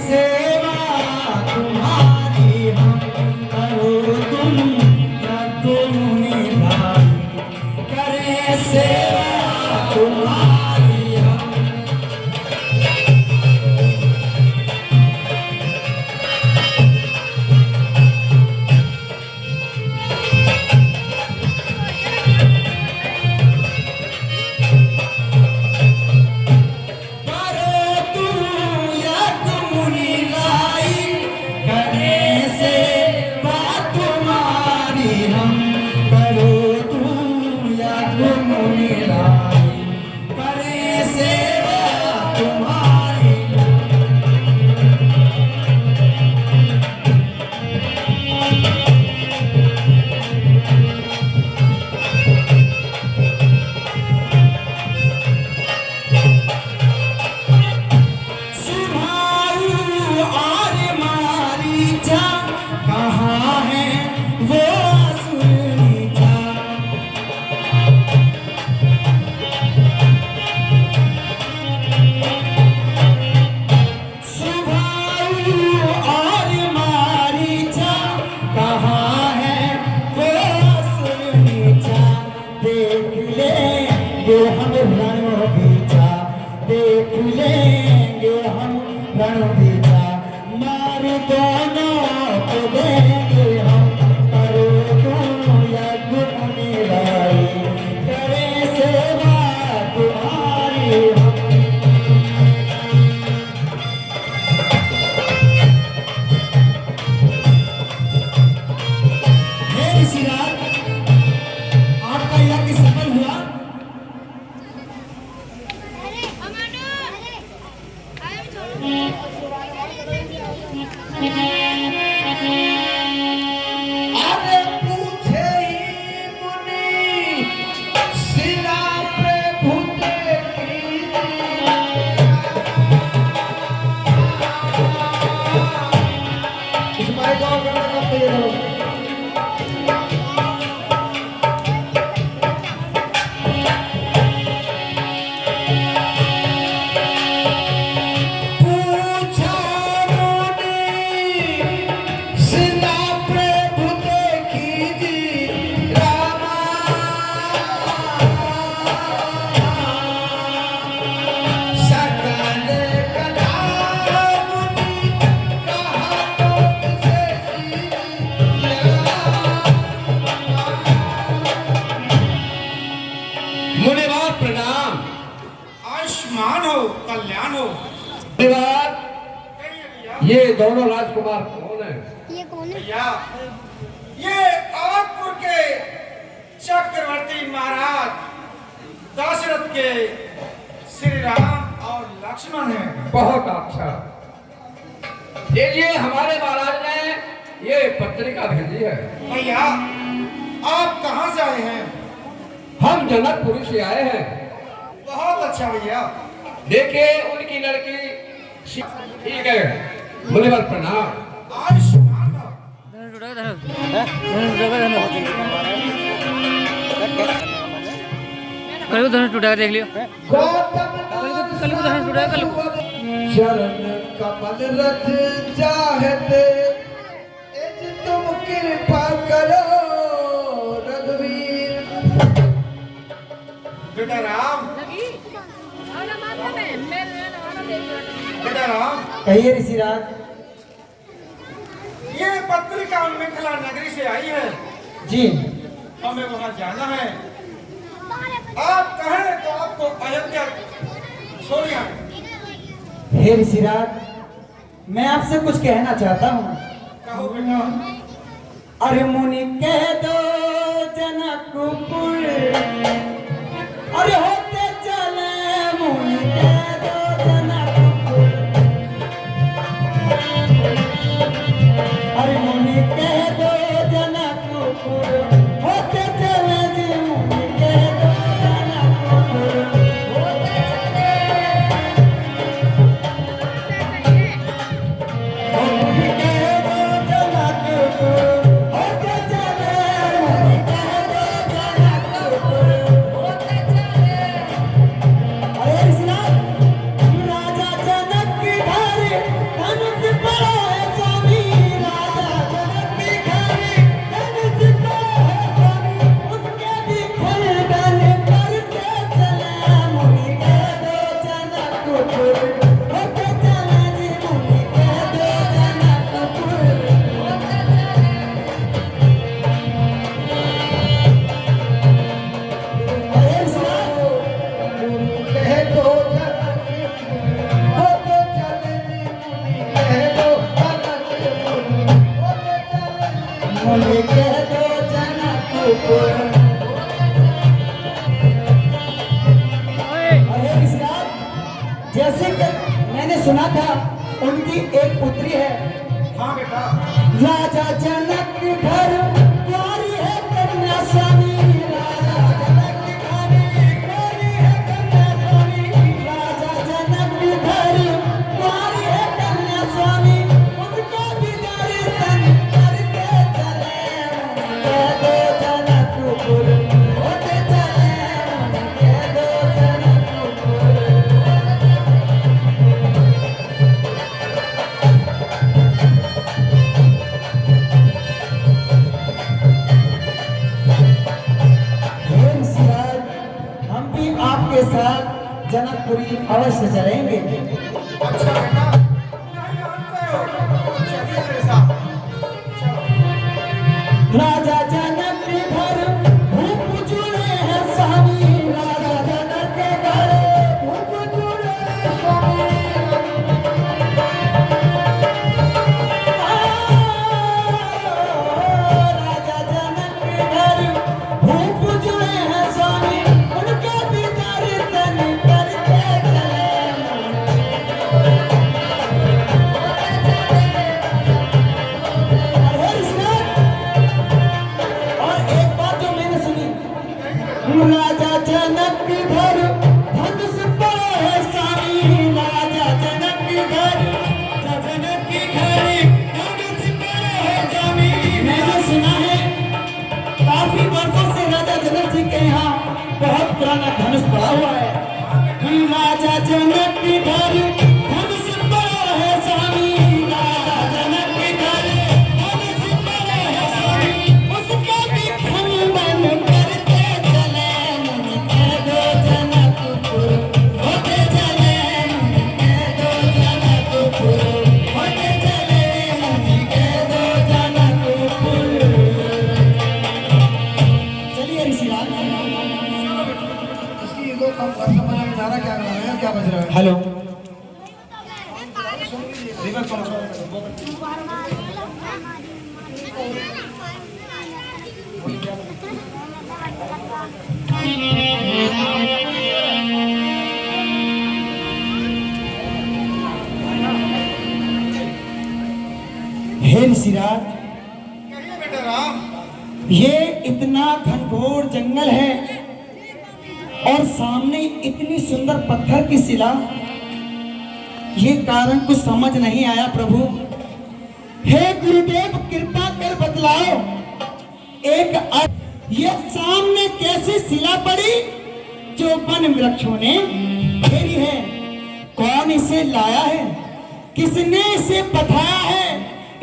सेवा तुम्हारी हम करो तुम या तुम निभाई करें सेवा तुम्हारी हम। ये दोनों राजकुमार कौन है? ये कौन है? भैया ये अवधपुर के चक्रवर्ती महाराज दशरथ के श्री राम और लक्ष्मण हैं। बहुत अच्छा। ये हमारे महाराज ने ये पत्रिका भेजी है। भैया आप कहाँ से आए हैं? हम जनकपुर से आए हैं। बहुत अच्छा भैया। देखिए उनकी लड़की ठीक है। मुनिवर प्रणाम। आयुष्मान भव। कल धनुष टूटा देख लियो। कल धनुष टूटा कल। चरण कमल रथ चाहते एज तुम कृपा करो रघुवीर। बेटा राम, बेटा राम, कहिए ऋषिराज। ये पत्रिका मिथिला नगरी से आई है जी। हमें वहाँ जाना है। आप कहें तो आपको अयोध्या छोड़िए। हे ऋषिराज, मैं आपसे कुछ कहना चाहता हूँ। कहो बेटा। अरे मुनि कह दो जनकपुर, अरे होते चले मुनि कह दो जनकपुर। अरे मुनि कह दो जनकपुर, होते चले जी मुनि कह दो जनकपुर। होते चले मुनि कह दो जनकपुर, होते चले मुनि कह दो जनकपुर। होते चले मुझे कह दो जनकपुर। अरे विश्राम, जैसे कि मैंने सुना था उनकी एक पुत्री है। हाँ बेटा, राजा जनक घर प्यारी है कन्या स्वामी। राजा जनक घर प्यारी है कन्या स्वामी। राजा जनक घर प्यारी है कन्या स्वामी। उनका दीदार सन करके चले कह दो जनकपुर। होते चले कह दो जनकपुर। हे ऋषिराज, हम भी आपके साथ जनकपुरी अवश्य चलेंगे। अच्छा बेटा, नहीं जानते हो, चलिए मेरे साथ। चलो। राजा जनक के घर भूप जुड़े हैं स्वामी। राजा जनक के घर भूप जुड़े हैं स्वामी। राजा जनक के घर भूप जुड़े हैं स्वामी। उनके दीदार सन करके चले। अरे इसमें और एक बात जो मैंने सुनी, राजा जनक के घर धनुष बड़ा है स्वामी। राजा जनक के घर जनक के घर धनुष बड़ा है स्वामी। मैंने सुना है काफी वर्षों से राजा जनक जी के यहाँ बहुत पुराना धनुष पड़ा हुआ है। राजा जनक के घर धनुष बड़ा है स्वामी। राजा जनक के घर धनुष बड़ा है स्वामी। उसका भी खंडन करके चले कह दो जनकपुर। होते चले कह दो जनकपुर। होते चले कह दो जनकपुर। चलिए ऋषिराज। इसकी दो समझ में जा रहा क्या कर रहा है, क्या बज रहा है? हेलो, रिवर्स करो। हे ऋषिराज, कहिए बेटा राम। ये इतना घनघोर जंगल है और सामने इतनी सुंदर पत्थर की शिला। ये कारण कुछ समझ नहीं आया प्रभु। हे गुरुदेव, कृपा कर बतलाओ ये सामने कैसी शिला पड़ी जो वन वृक्षों ने घेरी है? कौन इसे लाया है? किसने इसे पठाया है?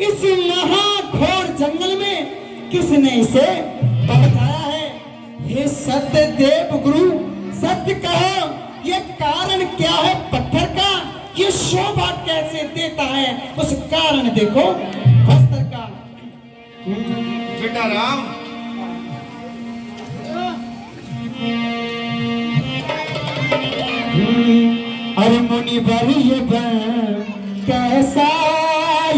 इस महाघोर जंगल में किसने इसे पहुंचाया है? हे सत्य देव गुरु, सत्य कहो, ये कारण क्या है पत्थर का? ये शोभा कैसे देता है? उस कारण देखो वस्त्र का। बेटा राम, अरे मुनि बलिए कैसा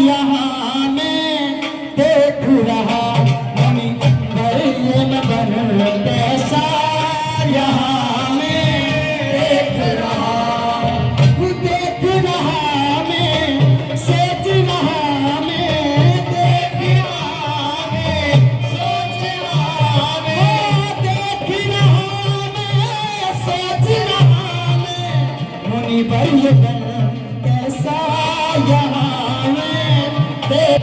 यहाँ मैं देख रहा। मुनि बलिए कैसा यहाँ मैं देख रहा। देख रहा मैं, सोच रहा मैं, देख रहा मैं, सोच रहा मैं, देख रहा मैं, सोच रहा मैं। मुनि बलिए कैसा यहाँ मैं देख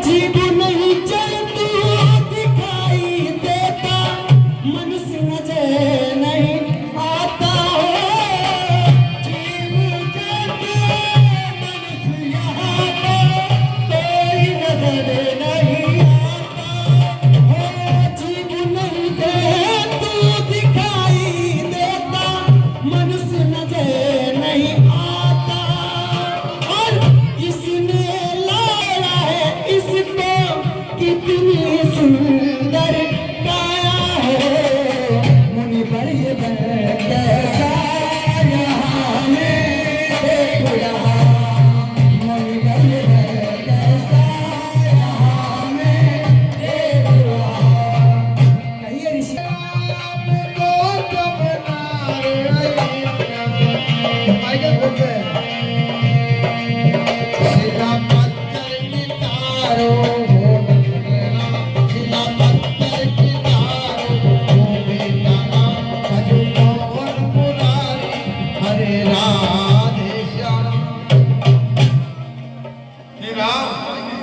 जीव नहीं चलती दिखाई देता, मनुष्य नजर नहीं आता हो। जीव चलते मनुष्य यहाँ पर कोई नजर नहीं आता हो। जीव नहीं दे तू दिखाई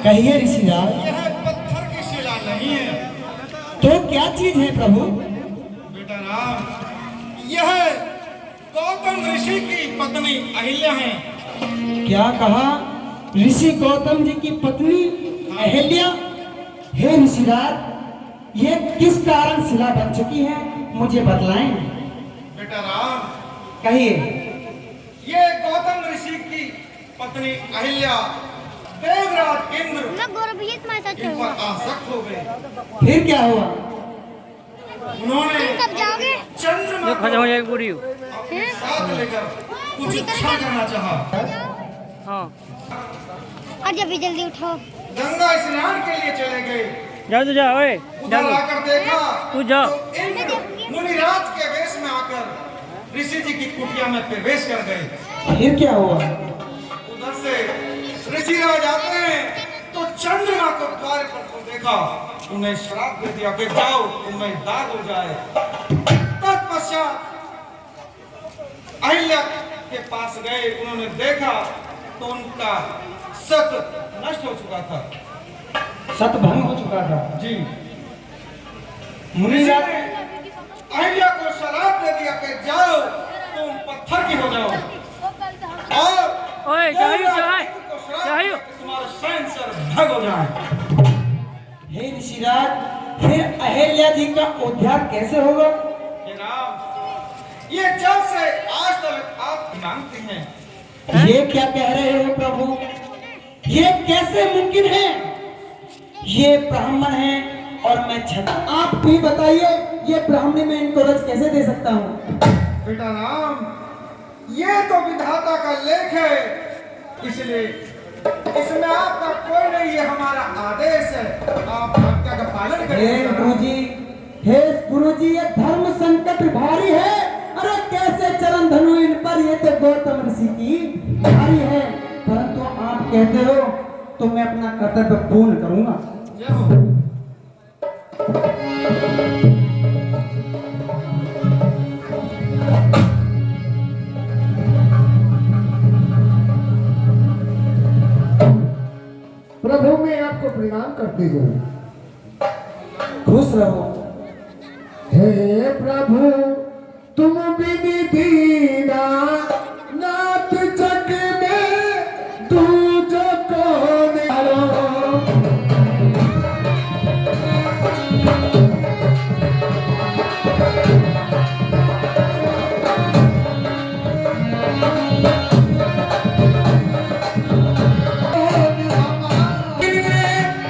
कहिए ऋषिराज, यह पत्थर की शिला नहीं है तो क्या चीज है प्रभु? बेटा राम, यह गौतम ऋषि की पत्नी अहिल्या है। क्या कहा? ऋषि गौतम जी की पत्नी अहिल्या? हे ऋषिराज, ये किस कारण शिला बन चुकी है, मुझे बतलाएं। बेटा राम, कहिए। ये गौतम ऋषि की पत्नी अहिल्या देवराज इंद्र मैं गर्भहित में सच इन पर आसक्त हो गए। फिर क्या हुआ? उन्होंने तुम कब जाओगे? चंद्रमा ये खत्म हो जाएगी पूरी। अपने साथ लेकर कुछ इच्छा करना चाहा। हाँ और जब भी जल्दी उठो। गंगा स्नान के लिए चले गए। जाओ तो जाओ, ओए उधर जाओ आकर देखा तू जाओ। तो इंद्र मुनिराज के वेश में आकर ऋषि जी की कुटिया में प्रवेश कर गए। फिर क्या हुआ? उधर से ऋषिराज आते हैं तो चंद्रमा को द्वार पर को देखा, उन्हें श्राप दे दिया कि जाओ तुम्हें दाग हो जाए। तत्पश्चात अहिल्या के पास गए, उन्होंने देखा तो उनका सत नष्ट हो चुका था। सतभंग हो चुका था। जी। ऋषि मुनिराज ने अहिल्या को श्राप दे दिया कि जाओ तुम पत्थर की हो जाओ और ओए देवराज जाइयो इंद्र को श्राप जाइयो। दिया कि तुम्हारे शयन सर भग हो जाए। हे ऋषिराज, फिर अहिल्या जी का उद्धार कैसे होगा? हे राम, ये जब से आज तक आप मांगते हैं। ये क्या कह रहे हो प्रभु? ये कैसे मुमकिन है? ये ब्राह्मण है और मैं छठ। आप भी बताइए, ये ब्राह्मणी में इनको रज कैसे दे सकता हूँ? बेटा राम, ये तो विधाता का लेख है, इसलिए इसमें आपका कोई नहीं, ये हमारा आदेश है, आप आज्ञा का पालन हे करें। गुरुजी, हे गुरुजी, ये धर्म संकट भारी है। अरे कैसे चरण धनु इन पर, ये तो गौतम ऋषि की भारी है, परंतु आप कहते हो तो मैं अपना कर्तव्य पूर्ण करूंगा। जय हो। प्रभु मैं आपको प्रणाम करती हूँ। खुश रहो। हे प्रभु तुम बिन दीना नाथ जग में दूज कौन हारो।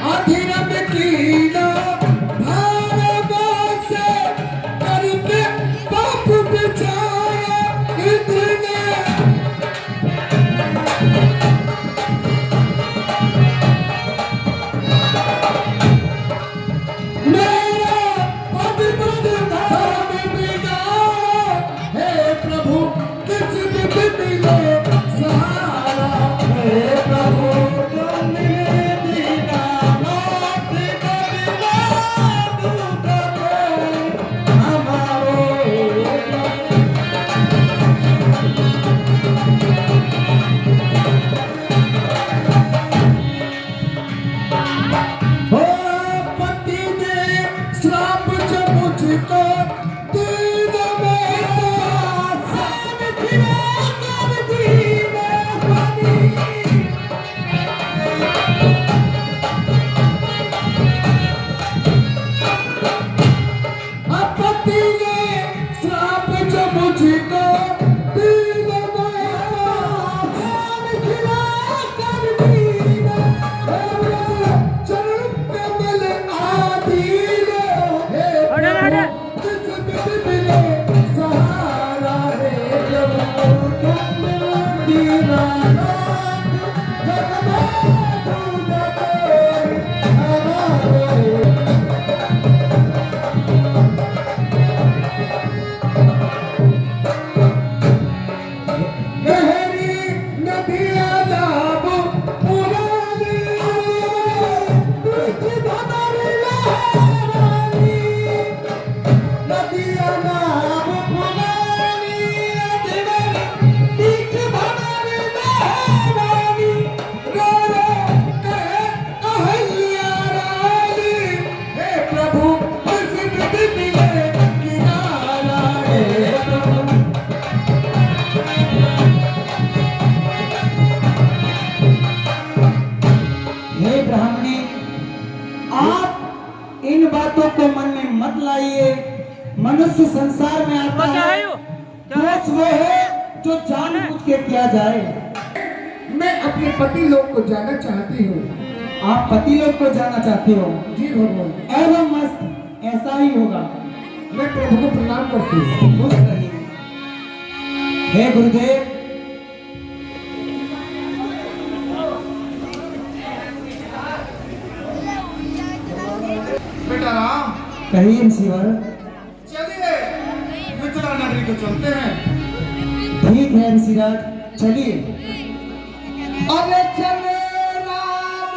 अधीरम कीना भारत से करके पाप बिचारा इतने। मेरा पवित्र धाम बिगाड़ा, हे प्रभु किस विध मिले सहारा। हे प्रभु तुम मिले दीना नाथ जग में दूज कौन हमारो। हो पति ने श्राप जो मुझको दीन में आसान फिरा कर दीन बनी। पति ने श्राप जो मुझको दीन में आसान फिरा कर दीन। चरण कमल आदि हे अरे, अरे, अरे। चाहिए। मनुष्य संसार में आता क्या है है, यो? दोष वो है जो जानबूझ के किया जाए। मैं अपने पति लोग को जाना चाहती हूँ। आप पति लोग को जाना चाहते हो? जी भगवान। एवं मस्त ऐसा ही होगा। मैं प्रभु को प्रणाम करती हूँ। खुश रहिए। हे गुरुदेव, बेटा राम, कहिए ऋषिवर। चलिए मिथिला नगरी को चलते हैं। ठीक है ऋषिराज, चलिए। अरे चले राम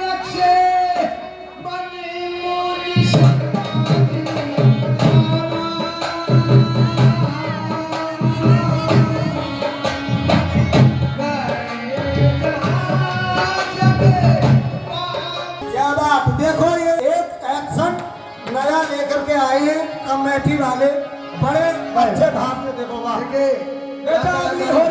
लक्ष्य बने मोरी क्या बात, देखो ये एक एक्शन नया लेकर के आए हैं कमेटी वाले, बड़े अच्छे भाव से। देखो वाह बेटा, अभी हो